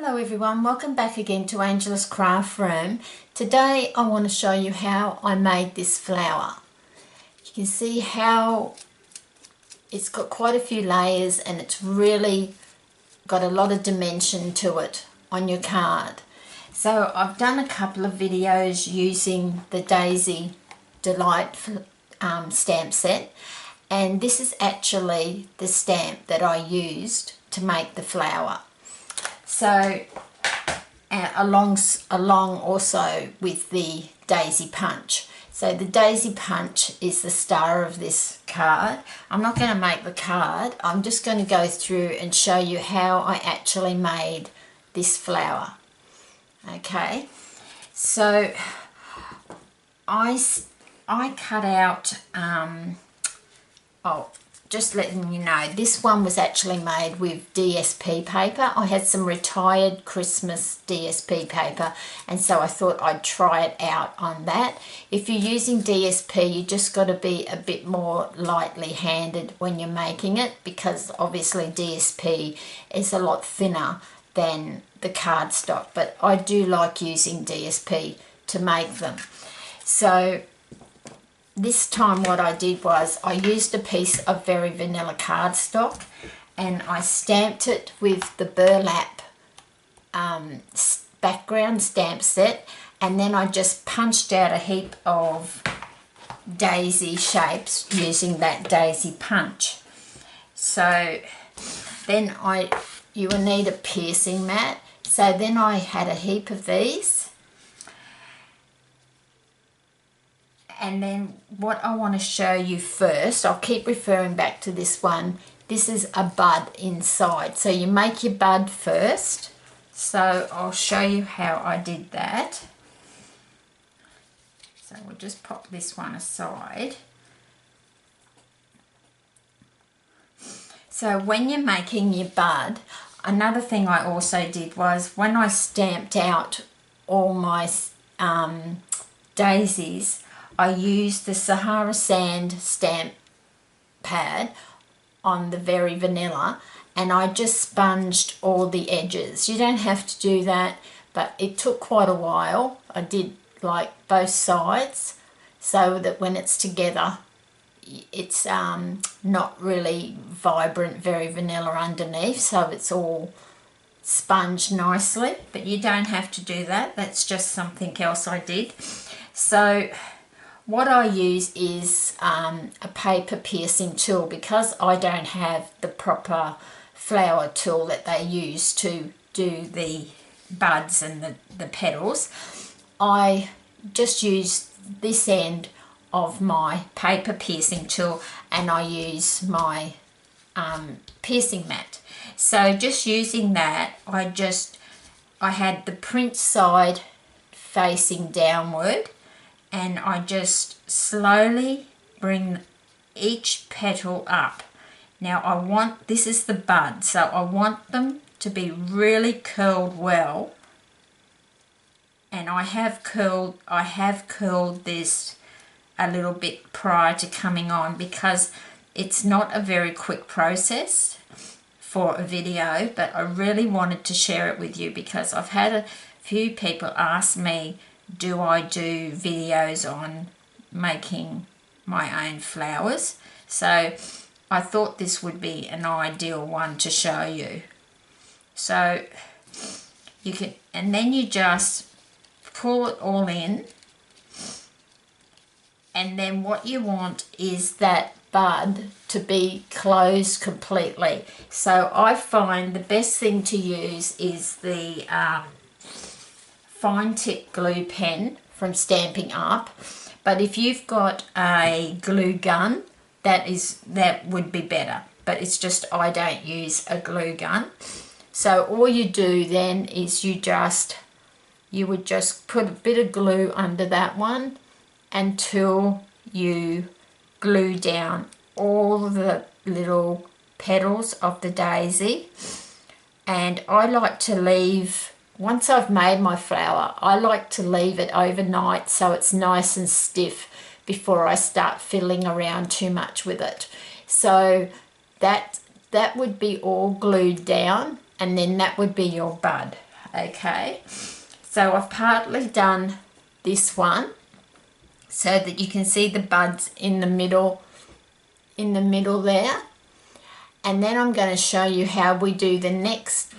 Hello everyone, welcome back again to Angela's Craft Room. Today I want to show you how I made this flower. You can see how it's got quite a few layers and it's really got a lot of dimension to it on your card. So I've done a couple of videos using the Daisy Delight stamp set, and this is actually the stamp that I used to make the flower. So along also with the Daisy Punch. So the Daisy Punch is the star of this card. I'm not going to make the card. I'm just going to go through and show you how I actually made this flower. Okay. So I cut out, just letting you know, this one was actually made with DSP paper. I had some retired Christmas DSP paper, and so I thought I'd try it out on that. If you're using DSP, you just got to be a bit more lightly handed when you're making it, because obviously DSP is a lot thinner than the cardstock, but I do like using DSP to make them. So this time what I did was I used a piece of very vanilla cardstock and I stamped it with the burlap background stamp set, and then I just punched out a heap of daisy shapes using that daisy punch. So then you will need a piercing mat. So then I had a heap of these. And then what I want to show you first, I'll keep referring back to this one. This is a bud inside. So you make your bud first. So I'll show you how I did that. So we'll just pop this one aside. So when you're making your bud, another thing I also did was when I stamped out all my daisies, I used the Sahara Sand stamp pad on the Very Vanilla, and I just sponged all the edges. You don't have to do that, but it took quite a while. I did like both sides so that when it's together it's not really vibrant Very Vanilla underneath, so it's all sponged nicely, but you don't have to do that. That's just something else I did. So what I use is a paper piercing tool, because I don't have the proper flower tool that they use to do the buds and the petals. I just use this end of my paper piercing tool and I use my piercing mat. So just using that, I had the print side facing downward, and I just slowly bring each petal up. Now this is the bud, so I want them to be really curled well, and I have curled this a little bit prior to coming on, because it's not a very quick process for a video, but I really wanted to share it with you because I've had a few people ask me, do I do videos on making my own flowers? So I thought this would be an ideal one to show you. So you can, and then you just pull it all in, and then what you want is that bud to be closed completely. So I find the best thing to use is the fine tip glue pen from Stampin' Up, but if you've got a glue gun, that would be better, but it's just I don't use a glue gun. So all you do then is you would just put a bit of glue under that one until you glue down all the little petals of the daisy. And I like to leave, once I've made my flower, I like to leave it overnight so it's nice and stiff before I start fiddling around too much with it. So that would be all glued down, and then that would be your bud. Okay, so I've partly done this one so that you can see the buds in the middle there, and then I'm going to show you how we do the next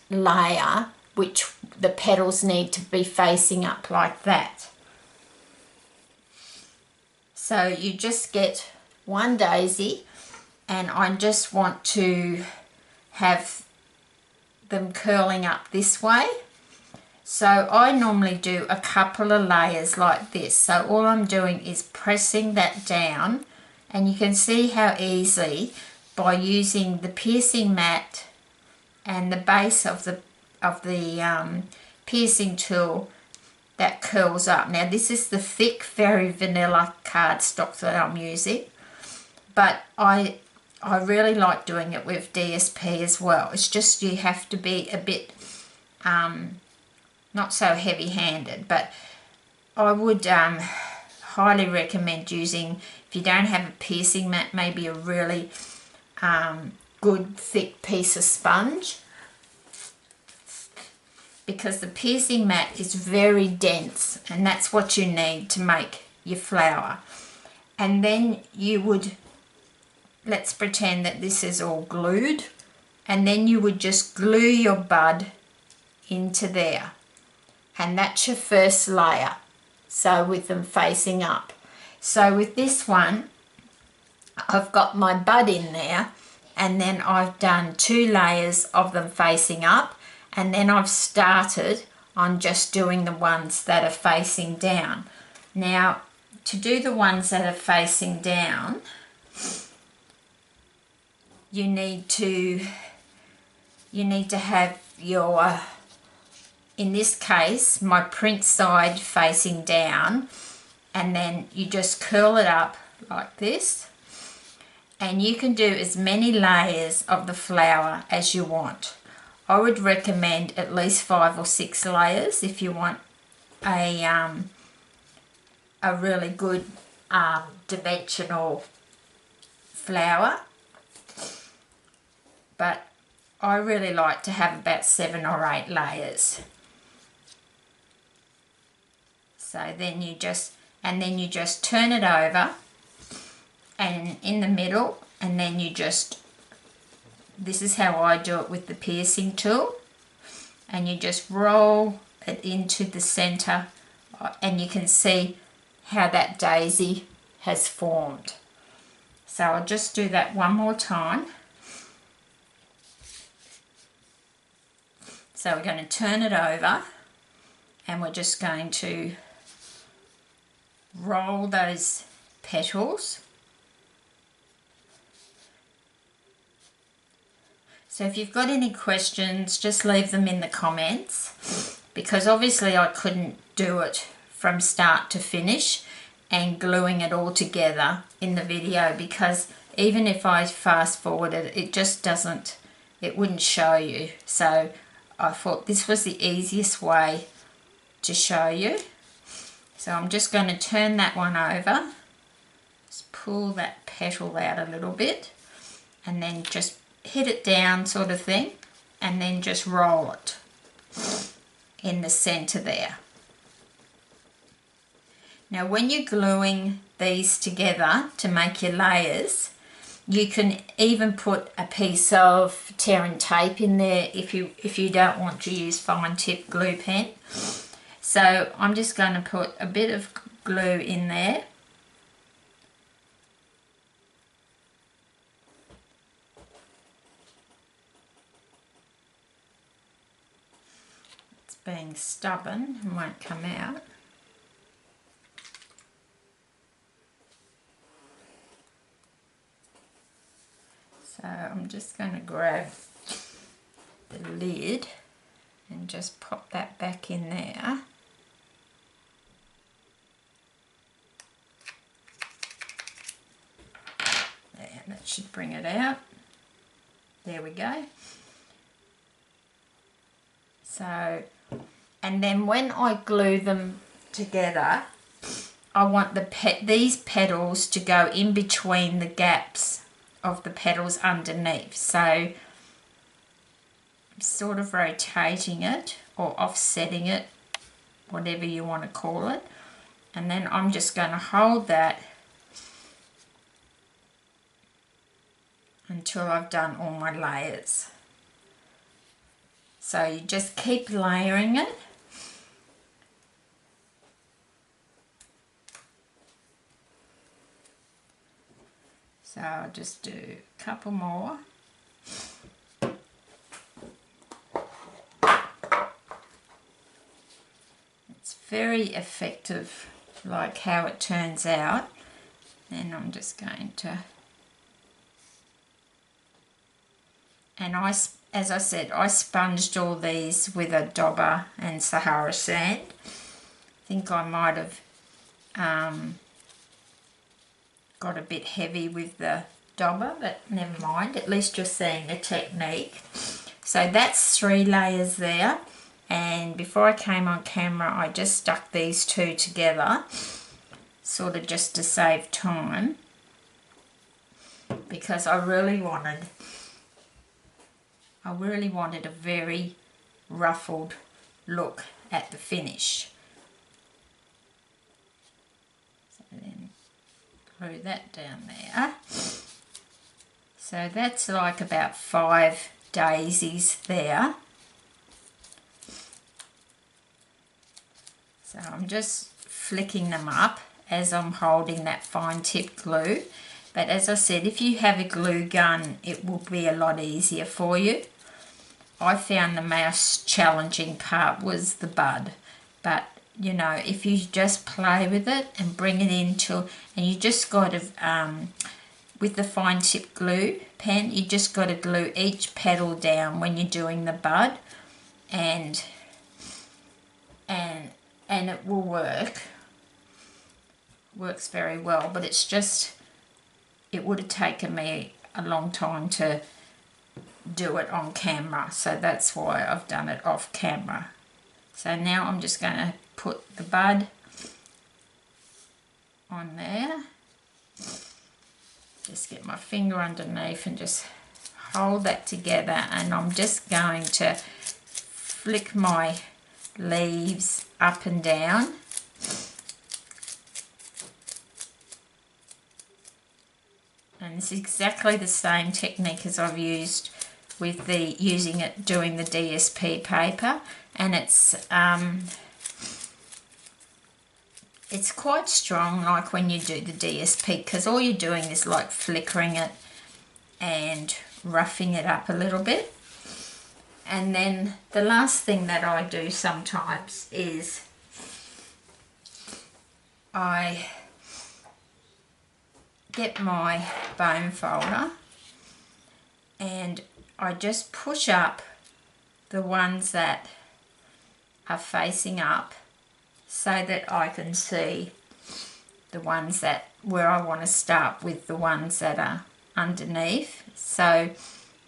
layer, which the petals need to be facing up like that. So you just get one daisy, and I just want to have them curling up this way. So I normally do a couple of layers like this. So all I'm doing is pressing that down, and you can see how easily, by using the piercing mat and the base of the piercing tool, that curls up. Now this is the thick, very vanilla cardstock that I'm using, but I really like doing it with DSP as well. It's just you have to be a bit not so heavy-handed, but I would highly recommend using, if you don't have a piercing mat, maybe a really good thick piece of sponge, because the piercing mat is very dense, and that's what you need to make your flower. And then you would, let's pretend that this is all glued, and then you would just glue your bud into there, and that's your first layer, so with them facing up. So with this one, I've got my bud in there, and then I've done 2 layers of them facing up, and then I've started on just doing the ones that are facing down. Now, to do the ones that are facing down, you need to have your, in this case, my print side facing down, and then you just curl it up like this, and you can do as many layers of the flower as you want. I would recommend at least 5 or 6 layers if you want a really good dimensional flower, but I really like to have about 7 or 8 layers. So then you just turn it over, and in the middle, and then you just, this is how I do it with the piercing tool, and you just roll it into the center, and you can see how that daisy has formed. So I'll just do that one more time. So we're going to turn it over, and we're just going to roll those petals. So if you've got any questions, just leave them in the comments, because obviously I couldn't do it from start to finish and gluing it all together in the video, because even if I fast forwarded it, it wouldn't show you. So I thought this was the easiest way to show you. So I'm just going to turn that one over, just pull that petal out a little bit, and then just hit it down sort of thing, and then just roll it in the center there. Now when you're gluing these together to make your layers, you can even put a piece of tear and tape in there if you don't want to use fine tip glue pen. So I'm just going to put a bit of glue in there. It's being stubborn and won't come out. So I'm just going to grab the lid and just pop that back in there. There, that should bring it out. There we go. So, and then when I glue them together, I want these petals to go in between the gaps of the petals underneath. So sort of rotating it or offsetting it, whatever you want to call it, and then I'm just going to hold that until I've done all my layers. So you just keep layering it. So I'll just do a couple more. It's very effective, like how it turns out. Then I'm just going to, and as I said, I sponged all these with a dauber and Sahara sand. I think I might have got a bit heavy with the dauber, but never mind, at least you're seeing the technique. So that's 3 layers there, and before I came on camera I just stuck these 2 together, sort of just to save time, because I really wanted a very ruffled look at the finish. So then glue that down there. So that's like about 5 daisies there. So I'm just flicking them up as I'm holding that fine tip glue. But as I said, if you have a glue gun, it will be a lot easier for you. I found the most challenging part was the bud, but you know, if you just play with it and bring it into, and you just got to, with the fine tip glue pen, you just got to glue each petal down when you're doing the bud, and it will works very well. But it's just, it would have taken me a long time to do it on camera, so that's why I've done it off camera. So now I'm just going to put the bud on there, just get my finger underneath and just hold that together, and I'm just going to flick my leaves up and down. And it's exactly the same technique as I've used with doing the DSP paper, and it's quite strong, like when you do the DSP, because all you're doing is like flickering it and roughing it up a little bit. And then the last thing that I do sometimes is I get my bone folder and I just push up the ones that are facing up so that I can see the ones where I want to start with the ones that are underneath. So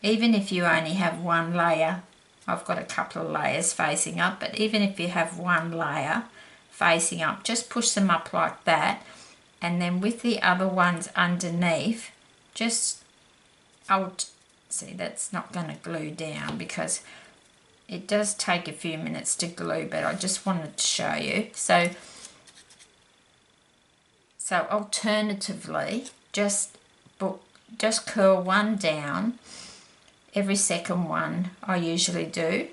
even if you only have one layer, I've got a couple of layers facing up, but even if you have one layer facing up, just push them up like that, and then with the other ones underneath, just, see, that's not going to glue down because it does take a few minutes to glue, but I just wanted to show you. So alternatively, just curl one down. Every second one I usually do,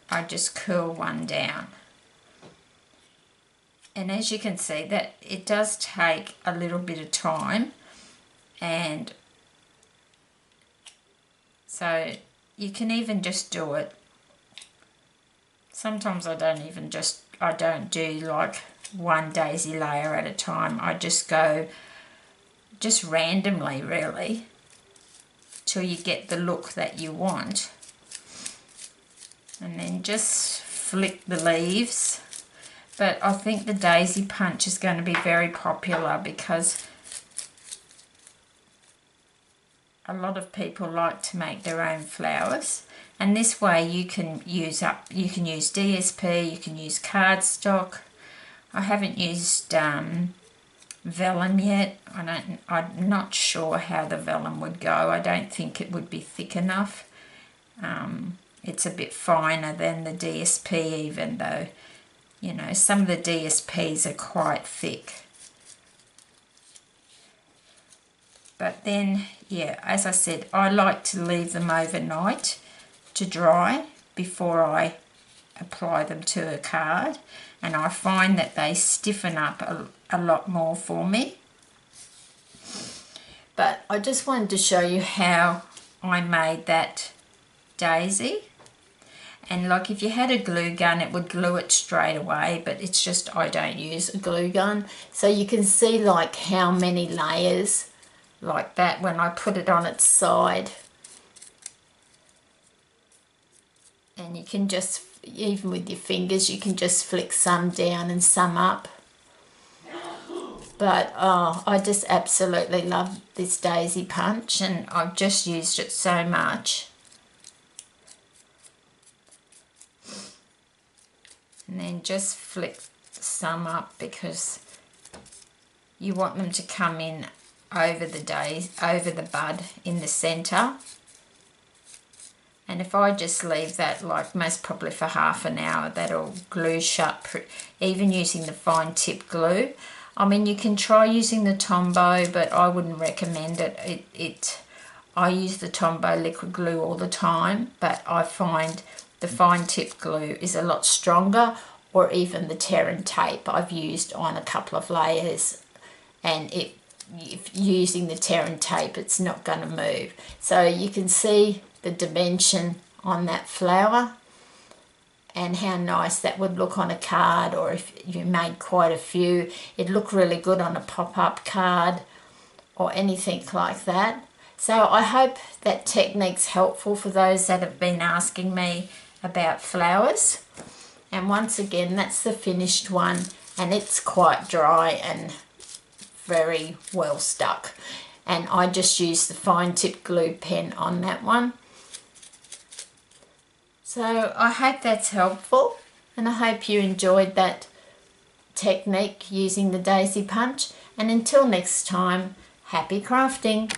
I just curl one down. And as you can see, that it does take a little bit of time, and so you can even just do it. Sometimes I don't do like one daisy layer at a time. I just go randomly, really, till you get the look that you want. And then just flick the leaves. But I think the daisy punch is going to be very popular because a lot of people like to make their own flowers. And this way you can use DSP, you can use cardstock. I haven't used vellum yet. I'm not sure how the vellum would go. I don't think it would be thick enough. it's a bit finer than the DSP, even though, you know, some of the DSPs are quite thick. But then, yeah, as I said, I like to leave them overnight to dry before I apply them to a card, and I find that they stiffen up a lot more for me. But I just wanted to show you how I made that daisy. And like, if you had a glue gun, it would glue it straight away, but it's just I don't use a glue gun. So you can see like how many layers like that when I put it on its side. And you can just, even with your fingers, you can just flick some down and some up. But oh, I just absolutely love this daisy punch, and I've just used it so much. And then just flick some up because you want them to come in over the bud in the centre. And if I just leave that, like, most probably for half an hour, that'll glue shut, even using the fine tip glue. I mean, you can try using the Tombow, but I wouldn't recommend it. I use the Tombow liquid glue all the time, but I find the fine tip glue is a lot stronger, or even the Terran tape I've used on a couple of layers, and if using the Terran tape, it's not going to move. So you can see the dimension on that flower and how nice that would look on a card, or if you made quite a few, it'd look really good on a pop-up card or anything like that. So I hope that technique's helpful for those that have been asking me about flowers. And once again, that's the finished one, and it's quite dry and very well stuck. And I just used the fine tip glue pen on that one. So I hope that's helpful, and I hope you enjoyed that technique using the daisy punch. And until next time, happy crafting.